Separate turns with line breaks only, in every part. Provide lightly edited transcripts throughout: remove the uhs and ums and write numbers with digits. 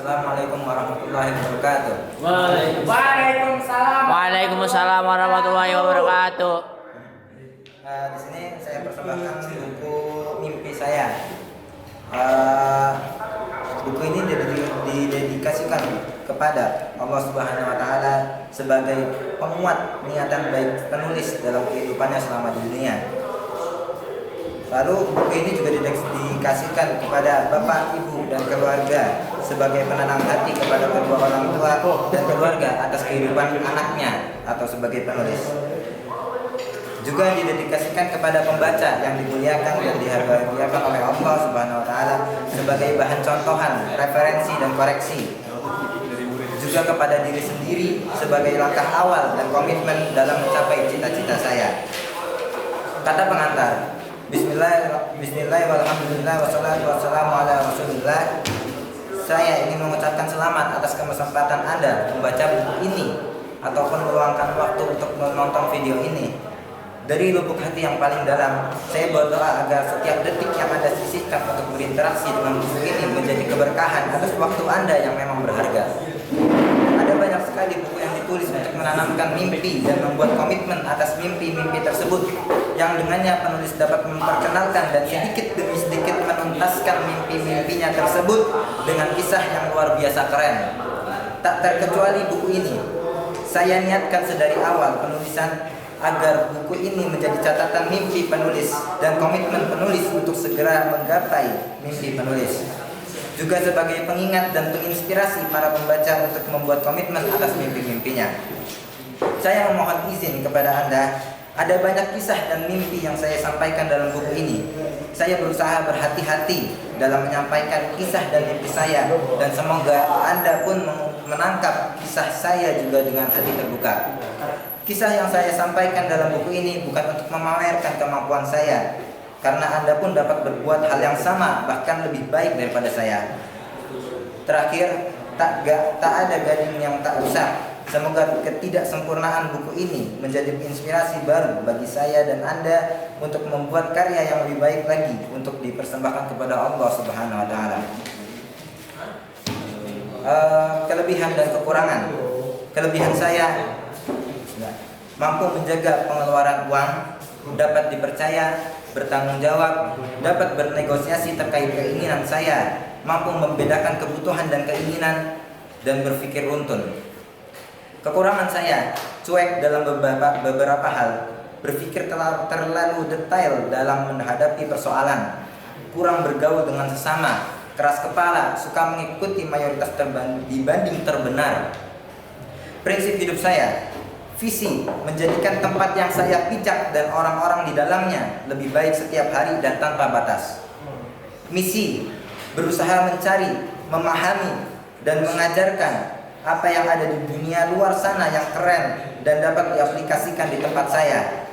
Assalamualaikum warahmatullahi wabarakatuh.
Waalaikumsalam.
Waalaikumsalam warahmatullahi wabarakatuh.
Di sini saya persembahkan buku mimpi saya. Buku ini didedikasikan kepada Allah Subhanahu Wa Taala sebagai penguat niatan baik penulis dalam kehidupannya selama di dunia. Lalu buku ini juga didedikasikan kepada bapak, ibu, dan keluarga sebagai penenang hati kepada kedua orang tua dan keluarga atas kehidupan anaknya atau sebagai penulis. Juga didedikasikan kepada pembaca yang dimuliakan dan dihargai oleh Allah Subhanahu Wa Taala sebagai bahan contohan, referensi, dan koreksi. Juga kepada diri sendiri sebagai langkah awal dan komitmen dalam mencapai cita-cita saya. Kata pengantar. Bismillah walhamdulillah wassalatu wassalamu ala rasulillah. Saya ingin mengucapkan selamat atas kesempatan Anda membaca buku ini ataupun meluangkan waktu untuk menonton video ini. Dari lubuk hati yang paling dalam, saya berdoa agar setiap detik yang Anda sisihkan untuk berinteraksi dengan buku ini menjadi keberkahan atas waktu Anda yang memang berharga. Ada banyak sekali buku yang ditulis untuk menanamkan mimpi dan membuat komitmen atas mimpi-mimpi tersebut, yang dengannya penulis dapat memperkenalkan dan sedikit demi sedikit menuntaskan mimpi-mimpinya tersebut dengan kisah yang luar biasa keren. Tak terkecuali buku ini. Saya niatkan sedari awal penulisan agar buku ini menjadi catatan mimpi penulis dan komitmen penulis untuk segera menggapai mimpi penulis. Juga sebagai pengingat dan penginspirasi para pembaca untuk membuat komitmen atas mimpi-mimpinya. Saya memohon izin kepada Anda. Ada banyak kisah dan mimpi yang saya sampaikan dalam buku ini. Saya berusaha berhati-hati dalam menyampaikan kisah dan mimpi saya, dan semoga Anda pun menangkap kisah saya juga dengan hati terbuka. Kisah yang saya sampaikan dalam buku ini bukan untuk memamerkan kemampuan saya, karena Anda pun dapat berbuat hal yang sama, bahkan lebih baik daripada saya. Terakhir, tak ada gading yang tak rusak. Semoga ketidaksempurnaan buku ini menjadi inspirasi baru bagi saya dan Anda untuk membuat karya yang lebih baik lagi untuk dipersembahkan kepada Allah Subhanahu Wa Taala. Kelebihan dan kekurangan. Kelebihan saya mampu menjaga pengeluaran uang, dapat dipercaya, bertanggung jawab, dapat bernegosiasi terkait keinginan saya, mampu membedakan kebutuhan dan keinginan, dan berpikir runtun. Kekurangan saya, cuek dalam beberapa hal, berpikir terlalu detail dalam menghadapi persoalan, kurang bergaul dengan sesama, keras kepala, suka mengikuti mayoritas dibanding terbenar. Prinsip hidup saya, visi menjadikan tempat yang saya pijak dan orang-orang di dalamnya lebih baik setiap hari dan tanpa batas. Misi, berusaha mencari, memahami, dan mengajarkan apa yang ada di dunia luar sana yang keren dan dapat diaplikasikan di tempat saya.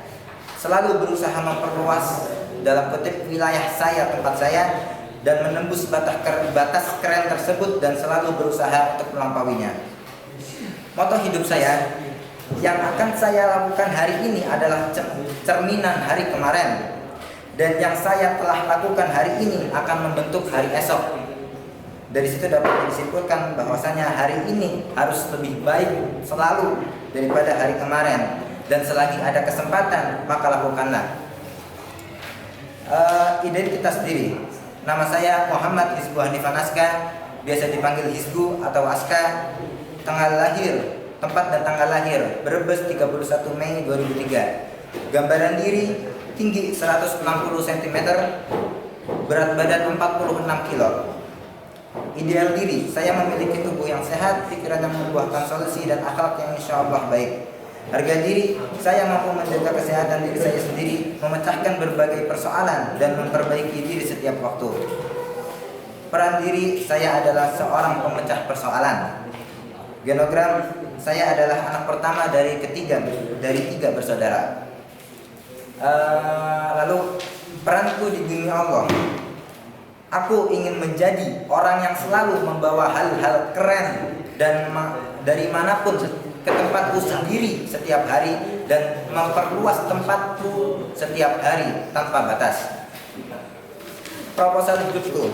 Selalu berusaha memperluas dalam kutip wilayah saya, tempat saya, dan menembus batas keren tersebut dan selalu berusaha untuk melampauinya. Moto hidup saya, yang akan saya lakukan hari ini adalah cerminan hari kemarin, dan yang saya telah lakukan hari ini akan membentuk hari esok. Dari situ dapat disimpulkan bahwasanya hari ini harus lebih baik selalu daripada hari kemarin, dan selagi ada kesempatan maka lakukanlah. Identitas diri. Nama saya Muhammad Hizbu Hanifan Aska, biasa dipanggil Hizbu atau Aska. Tanggal lahir, tempat dan tanggal lahir Brebes 31 Mei 2003. Gambaran diri, tinggi 160 cm, berat badan 46 kilo. Ideal diri, saya memiliki tubuh yang sehat, pikiran yang membuahkan solusi, dan akhlak yang insya Allah baik. Harga diri, saya mampu menjaga kesehatan diri saya sendiri, memecahkan berbagai persoalan, dan memperbaiki diri setiap waktu. Peran diri, saya adalah seorang pemecah persoalan. Genogram, saya adalah anak pertama dari tiga bersaudara. Lalu peranku di dunia Allah. Aku ingin menjadi orang yang selalu membawa hal-hal keren dan dari manapun ke tempatku sendiri setiap hari, dan memperluas tempatku setiap hari tanpa batas. Proposal hidupku.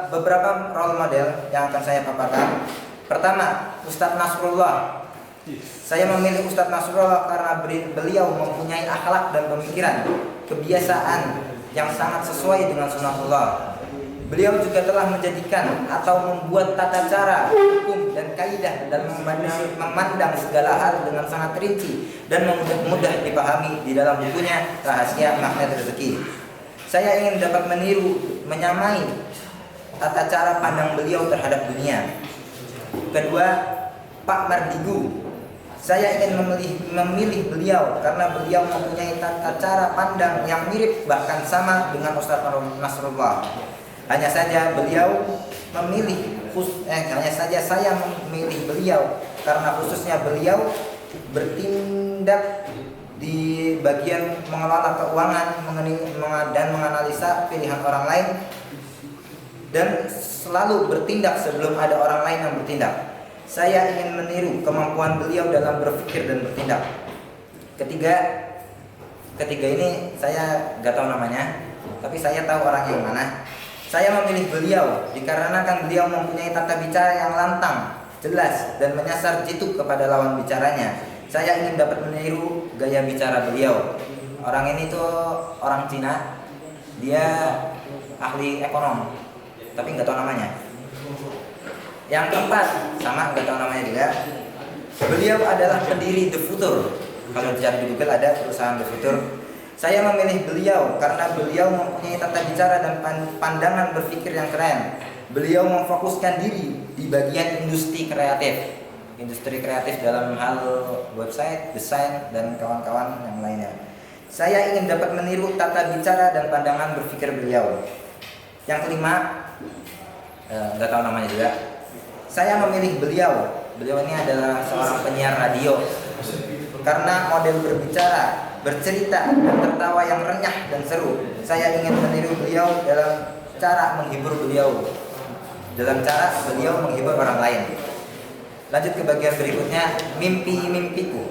Beberapa role model yang akan saya paparkan. Pertama, Ustadz Nasrullah. Saya memilih Ustadz Nasrullah karena beliau mempunyai akhlak dan pemikiran, kebiasaan yang sangat sesuai dengan sunnatullah. Beliau juga telah menjadikan atau membuat tata cara, hukum dan kaidah dan memandang segala hal dengan sangat rinci dan mudah dipahami di dalam bukunya Rahasia Magnet Rezeki. Saya ingin dapat meniru, menyamai tata cara pandang beliau terhadap dunia. Kedua, Pak Mardigu. Saya ingin memilih beliau karena beliau mempunyai tata cara pandang yang mirip bahkan sama dengan Ustadz Nasrullah. Hanya saja saya memilih beliau karena khususnya beliau bertindak di bagian mengelola keuangan dan menganalisa pilihan orang lain dan selalu bertindak sebelum ada orang lain yang bertindak. Saya ingin meniru kemampuan beliau dalam berpikir dan bertindak. Ketiga ini saya gak tahu namanya, tapi saya tahu orang yang mana. Saya memilih beliau dikarenakan beliau mempunyai tata bicara yang lantang, jelas, dan menyasar jitu kepada lawan bicaranya. Saya ingin dapat meniru gaya bicara beliau. Orang ini tuh orang Cina, dia ahli ekonom, tapi nggak tahu namanya. Yang keempat, sama nggak tahu namanya juga. Beliau adalah pendiri The Future. Kalau dicari di Google ada perusahaan The Future. Saya memilih beliau karena beliau mempunyai tata bicara dan pandangan berpikir yang keren. Beliau memfokuskan diri di bagian industri kreatif. Industri kreatif dalam hal website, desain, dan kawan-kawan yang lainnya. Saya ingin dapat meniru tata bicara dan pandangan berpikir beliau. Yang kelima, nggak tahu namanya juga. Saya memilih beliau. Beliau ini adalah seorang penyiar radio. Karena model berbicara, bercerita, dan tertawa yang renyah dan seru. Saya ingin meniru beliau dalam cara menghibur beliau. Dalam cara beliau menghibur orang lain. Lanjut ke bagian berikutnya, mimpi-mimpiku.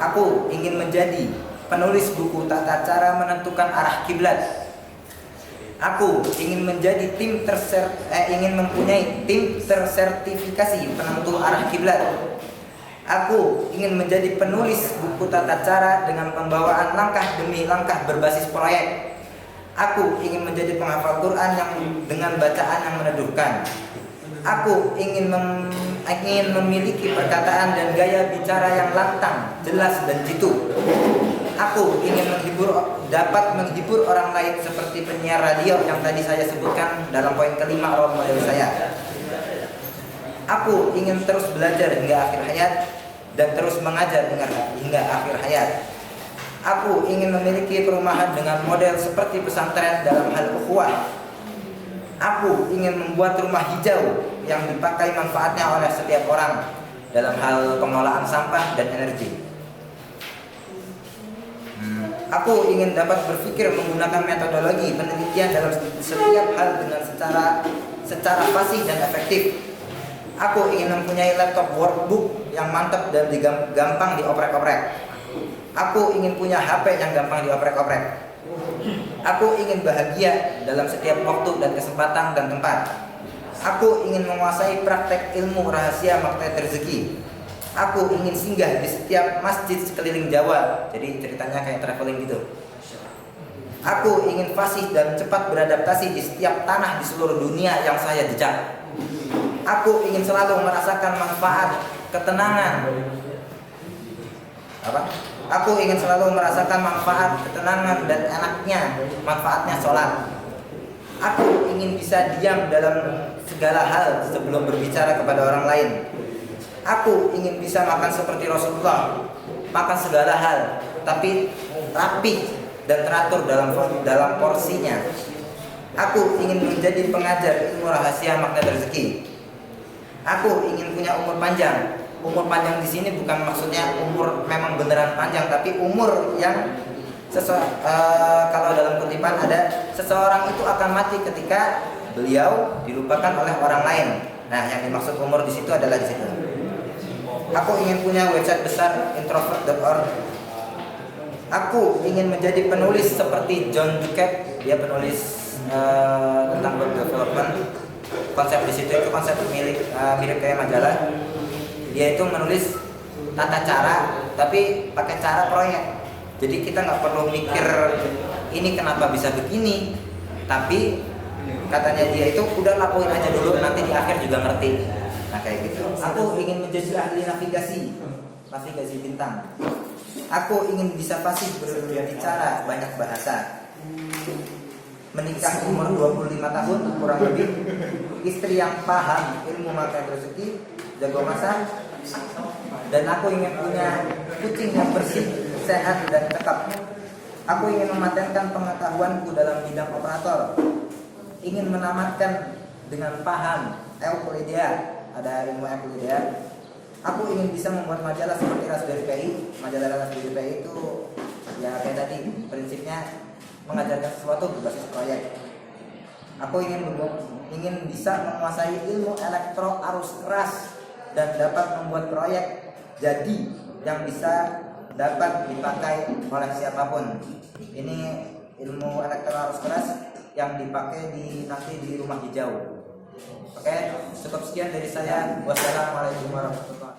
Aku ingin menjadi penulis buku tata cara menentukan arah kiblat. Aku ingin menjadi ingin mempunyai tim tersertifikasi penentu arah kiblat. Aku ingin menjadi penulis buku tata cara dengan pembawaan langkah demi langkah berbasis proyek. Aku ingin menjadi penghafal Quran yang dengan bacaan yang meneduhkan. Aku ingin memiliki perkataan dan gaya bicara yang lantang, jelas dan jitu. Aku ingin dapat menghibur orang lain seperti penyiar radio yang tadi saya sebutkan dalam poin kelima role model saya. Aku ingin terus belajar hingga akhir hayat dan terus mengajar hingga akhir hayat. Aku ingin memiliki perumahan dengan model seperti pesantren dalam hal ukhuwah. Aku ingin membuat rumah hijau yang dipakai manfaatnya oleh setiap orang dalam hal pengelolaan sampah dan energi. Aku ingin dapat berpikir menggunakan metodologi penelitian dalam setiap hal dengan secara fasih dan efektif. Aku ingin mempunyai laptop workbook yang mantap dan gampang dioprek-oprek. Aku ingin punya HP yang gampang dioprek-oprek. Aku ingin bahagia dalam setiap waktu dan kesempatan dan tempat. Aku ingin menguasai praktek ilmu rahasia magnet rezeki. Aku ingin singgah di setiap masjid sekeliling Jawa. Jadi ceritanya kayak traveling gitu. Aku ingin fasih dan cepat beradaptasi di setiap tanah di seluruh dunia yang saya jejak. Aku ingin selalu merasakan manfaat, ketenangan. Aku ingin selalu merasakan manfaat, ketenangan dan enaknya manfaatnya sholat. Aku ingin bisa diam dalam segala hal sebelum berbicara kepada orang lain. Aku ingin bisa makan seperti Rasulullah, makan segala hal, tapi rapi dan teratur dalam porsinya. Aku ingin menjadi pengajar ilmu rahasia magnet rezeki. Aku ingin punya umur panjang. Umur panjang di sini bukan maksudnya umur memang beneran panjang, tapi umur yang kalau dalam kutipan ada seseorang itu akan mati ketika beliau dilupakan oleh orang lain. Nah, yang dimaksud umur di situ adalah di situ. Aku ingin punya website besar introvert.org. Aku ingin menjadi penulis seperti John Duquette. Dia penulis tentang web development. Konsep di situ itu konsep mirip kayak majalah. Dia itu menulis tata cara tapi pakai cara proyek. Jadi kita nggak perlu mikir ini kenapa bisa begini, tapi katanya dia itu udah lakuin aja dulu, nanti di akhir juga ngerti. Nah kayak gitu. Aku ingin menjadi ahli navigasi bintang. Aku ingin bisa fasih berbicara banyak bahasa. Menikah umur 25 tahun kurang lebih. Istri yang paham ilmu makan rezeki, jago masak. Dan aku ingin punya kucing yang bersih, sehat dan cakep. Aku ingin mematenkan pengetahuanku dalam bidang operator. Ingin menamatkan dengan paham Euclidia, ada ilmu Euclidia. Aku ingin bisa membuat majalah seperti Raspberry Pi. Majalah Raspberry Pi itu ya kayak tadi, prinsipnya mengajarkan sesuatu berbasis proyek. Aku ingin bisa menguasai ilmu elektro arus keras dan dapat membuat proyek jadi yang bisa dapat dipakai oleh siapapun. Ini ilmu elektro arus keras yang dipakai nanti di rumah hijau. Oke, cukup sekian dari saya. Wassalamualaikum warahmatullahi wabarakatuh.